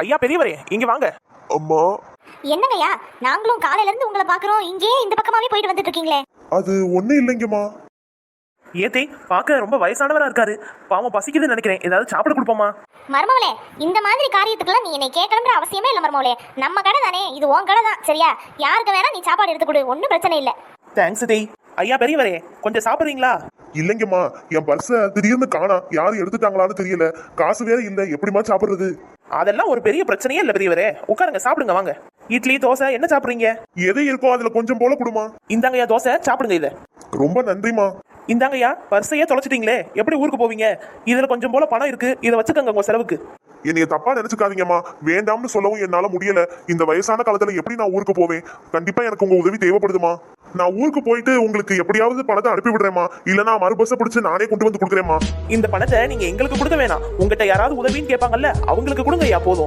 ஐயா பெரியவரே இங்க வாங்க. அம்மா, என்னங்கய்யா, நாங்களும் காலையில இருந்து உங்களை பாக்குறோம், இங்கேயே இந்த பக்கமாவே போயிட்டு வந்துட்டு இருக்கீங்களே. அது ஒண்ணும் இல்லைங்கம்மா. ஏத்தே பார்க்க ரொம்ப வயசானவரா இருக்காரு, பாவம் பசிக்குதுன்னு நினைக்கிறேன், ஏதாவது சாப்பிட கொடுப்போமா? மருமவளே, இந்த மாதிரி காரியத்துக்குலாம் நீ என்னை கேட்கணும்ன்ற அவசியமே இல்லை மருமவளே. நம்ம கடை தானே, இது உன் கடை தான், சரியா? யாருக்கு வேணா நீ சாப்பாடு எடுத்து கொடு, ஒன்றும் பிரச்சனை இல்லை. தேங்க்ஸ் டேய். ஐயா பெரியவரே கொஞ்சம் சாப்பிடுறீங்களா? இல்லைங்கம்மா, என் பர்ஸ திடீர்னு காணா, யாரும் எடுத்துட்டாங்களான்னு தெரியல. காசு வேற இல்ல, எப்படிமா சாப்பிடுறது? அதெல்லாம் ஒரு பெரிய பிரச்சனையே இல்ல பெரியவரே, உட்காருங்க சாப்பிடுங்க வாங்க. இட்லி தோசை என்ன சாப்பிடுறீங்க? எது இருக்கோ அதுல கொஞ்சம் போல கொடுமா. இந்தாங்கய்யா தோசை, சாப்பிடுங்க இத. ரொம்ப நன்றிமா. இந்தாங்கய்யா, பர்ஸையே தொலைச்சிட்டீங்களே, எப்படி ஊருக்கு போவீங்க? இதுல கொஞ்சம் போல பணம் இருக்கு, இதை வச்சுக்கோங்க உங்க செலவுக்கு. என்னைய தப்பா நினைச்சுக்காதீங்கம்மா, வேண்டாம்னு சொல்லவும் என்னால முடியல. இந்த வயசான காலத்துல எப்படி நான் ஊருக்கு போவேன்? கண்டிப்பா எனக்கு உங்க உதவி தேவைப்படுதுமா. நான் ஊருக்கு போயிட்டு உங்களுக்கு எப்படியாவது பணத்தை அனுப்பி விடுறேம்மா, இல்லனா மறு பஸ்ஸை பிடிச்சு நானே கொண்டு வந்து கொடுக்குறேம்மா. இந்த பணத்தை நீங்க எங்களுக்கு கொடுக்க வேணாம், உங்ககிட்ட யாராவது உதவின்னு கேட்பாங்கல்ல, அவங்களுக்கு கொடுங்க ஐயா போதும்.